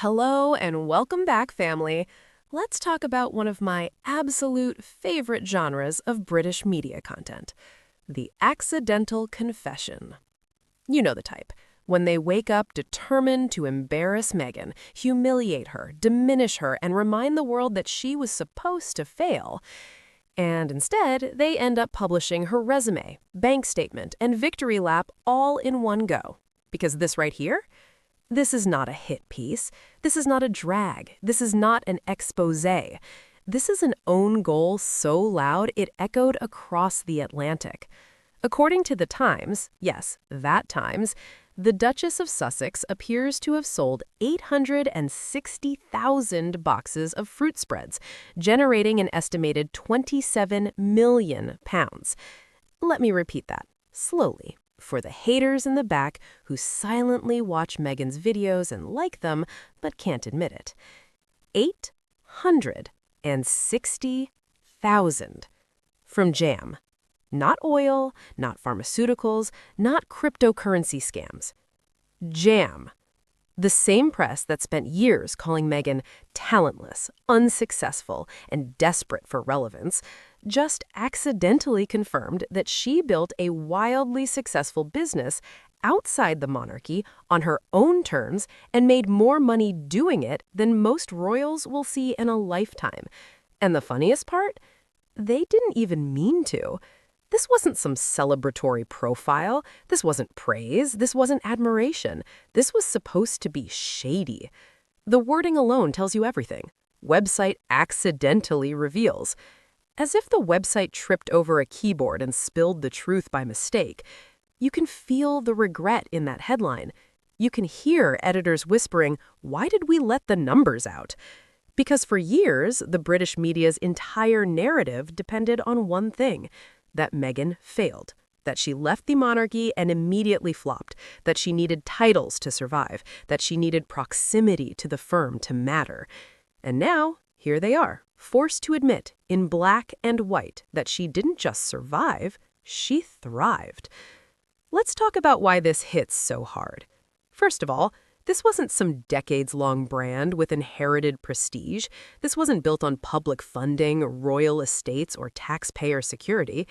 Hello and welcome back, family. Let's talk about one of my absolute favorite genres of British media content, the accidental confession. You know the type. When they wake up determined to embarrass Meghan, humiliate her, diminish her, and remind the world that she was supposed to fail. And instead, they end up publishing her resume, bank statement, and victory lap all in one go. Because this right here? This is not a hit piece. This is not a drag. This is not an exposé. This is an own goal so loud it echoed across the Atlantic. According to the Times, yes, that Times, the Duchess of Sussex appears to have sold 860,000 boxes of fruit spreads, generating an estimated £27 million. Let me repeat that, slowly, for the haters in the back who silently watch Meghan's videos and like them, but can't admit it. 860,000 from jam. Not oil, not pharmaceuticals, not cryptocurrency scams. Jam. The same press that spent years calling Meghan talentless, unsuccessful, and desperate for relevance just accidentally confirmed that she built a wildly successful business outside the monarchy on her own terms and made more money doing it than most royals will see in a lifetime. And the funniest part? They didn't even mean to. This wasn't some celebratory profile. This wasn't praise. This wasn't admiration. This was supposed to be shady. The wording alone tells you everything. Website accidentally reveals. As if the website tripped over a keyboard and spilled the truth by mistake. You can feel the regret in that headline. You can hear editors whispering, "Why did we let the numbers out?" Because for years, the British media's entire narrative depended on one thing: that Meghan failed, that she left the monarchy and immediately flopped, that she needed titles to survive, that she needed proximity to the firm to matter. And now, here they are, forced to admit, in black and white, that she didn't just survive, she thrived. Let's talk about why this hits so hard. First of all, this wasn't some decades-long brand with inherited prestige. This wasn't built on public funding, royal estates, or taxpayer security.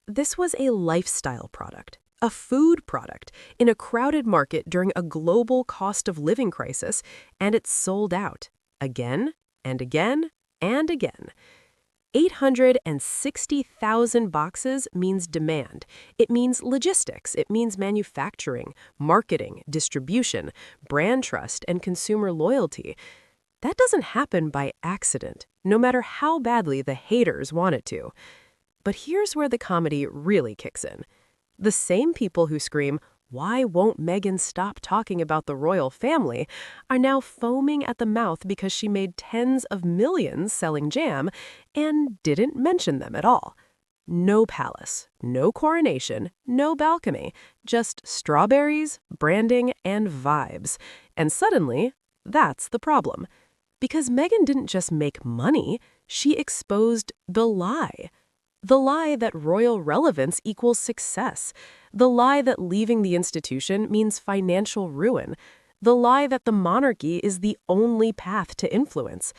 This was a lifestyle product, a food product, in a crowded market during a global cost of living crisis, and it sold out again and again and again. 860,000 boxes means demand. It means logistics. It means manufacturing, marketing, distribution, brand trust, and consumer loyalty. That doesn't happen by accident, no matter how badly the haters want it to. But here's where the comedy really kicks in. The same people who scream, "Why won't Meghan stop talking about the royal family?" are now foaming at the mouth because she made tens of millions selling jam and didn't mention them at all. No palace, no coronation, no balcony, just strawberries, branding, and vibes. And suddenly, that's the problem. Because Meghan didn't just make money, she exposed the lie. The lie that royal relevance equals success. The lie that leaving the institution means financial ruin. The lie that the monarchy is the only path to influence.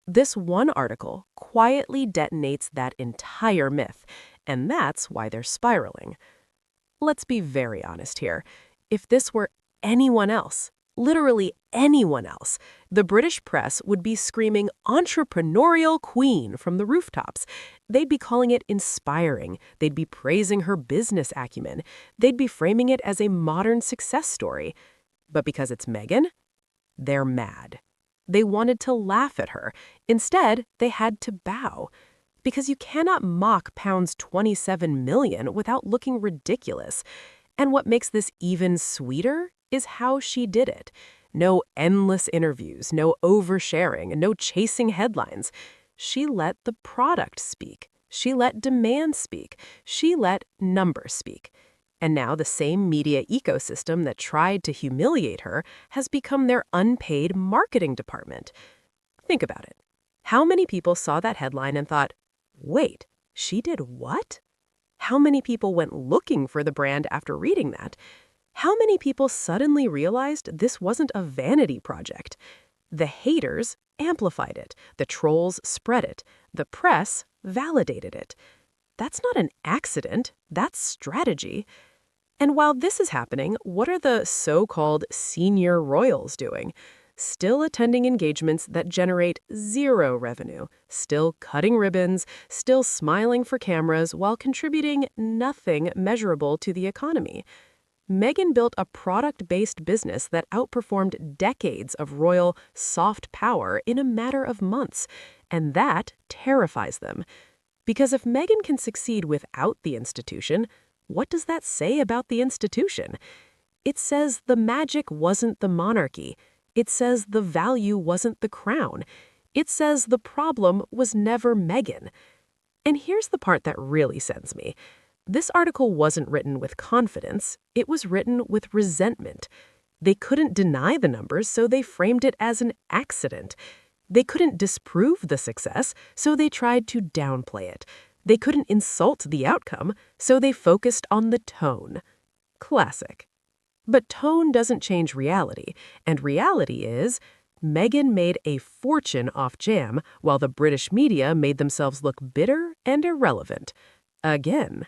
This one article quietly detonates that entire myth, and that's why they're spiraling. Let's be very honest here. If this were anyone else, literally anyone else, the British press would be screaming "entrepreneurial queen" from the rooftops. They'd be calling it inspiring. They'd be praising her business acumen. They'd be framing it as a modern success story. But because it's Meghan, they're mad. They wanted to laugh at her. Instead, they had to bow. Because you cannot mock pounds 27 million without looking ridiculous. And what makes this even sweeter is how she did it. No endless interviews, no oversharing, no chasing headlines. She let the product speak. She let demand speak. She let numbers speak. And now the same media ecosystem that tried to humiliate her has become their unpaid marketing department. Think about it. How many people saw that headline and thought, "Wait, she did what?" How many people went looking for the brand after reading that? How many people suddenly realized this wasn't a vanity project? The haters amplified it. The trolls spread it. The press validated it. That's not an accident. That's strategy. And while this is happening, what are the so-called senior royals doing? Still attending engagements that generate zero revenue, still cutting ribbons, still smiling for cameras while contributing nothing measurable to the economy. Meghan built a product-based business that outperformed decades of royal soft power in a matter of months, and that terrifies them. Because if Meghan can succeed without the institution, what does that say about the institution? It says the magic wasn't the monarchy. It says the value wasn't the crown. It says the problem was never Meghan. And here's the part that really sends me. This article wasn't written with confidence. It was written with resentment. They couldn't deny the numbers, so they framed it as an accident. They couldn't disprove the success, so they tried to downplay it. They couldn't insult the outcome, so they focused on the tone. Classic. But tone doesn't change reality, and reality is Meghan made a fortune off jam while the British media made themselves look bitter and irrelevant. Again.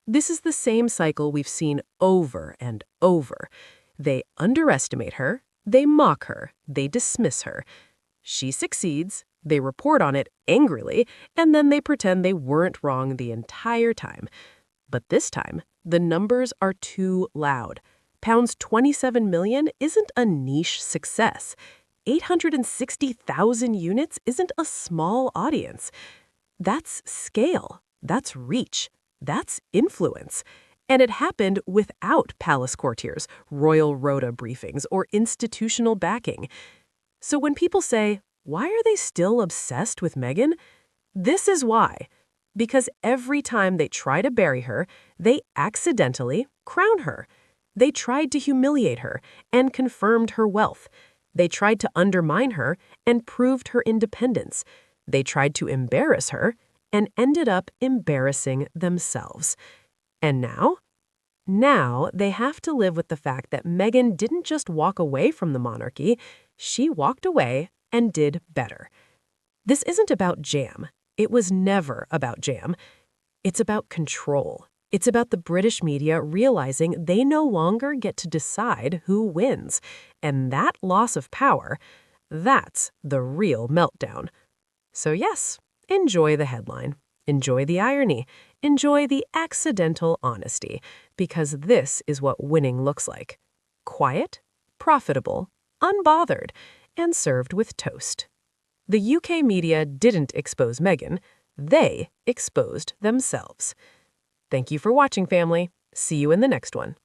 This is the same cycle we've seen over and over. They underestimate her, they mock her, they dismiss her. She succeeds, they report on it angrily, and then they pretend they weren't wrong the entire time. But this time, the numbers are too loud. £27 million isn't a niche success. 860,000 units isn't a small audience. That's scale. That's reach. That's influence. And it happened without palace courtiers, royal rota briefings, or institutional backing. So when people say, why are they still obsessed with Meghan? This is why. Because every time they try to bury her, they accidentally crown her. They tried to humiliate her and confirmed her wealth. They tried to undermine her and proved her independence. They tried to embarrass her and ended up embarrassing themselves. And now? Now they have to live with the fact that Meghan didn't just walk away from the monarchy, she walked away and did better. This isn't about jam. It was never about jam. It's about control. It's about the British media realizing they no longer get to decide who wins. And that loss of power, that's the real meltdown. So yes, enjoy the headline. Enjoy the irony. Enjoy the accidental honesty. Because this is what winning looks like. Quiet, profitable, unbothered, and served with toast. The UK media didn't expose Meghan. They exposed themselves. Thank you for watching, family. See you in the next one.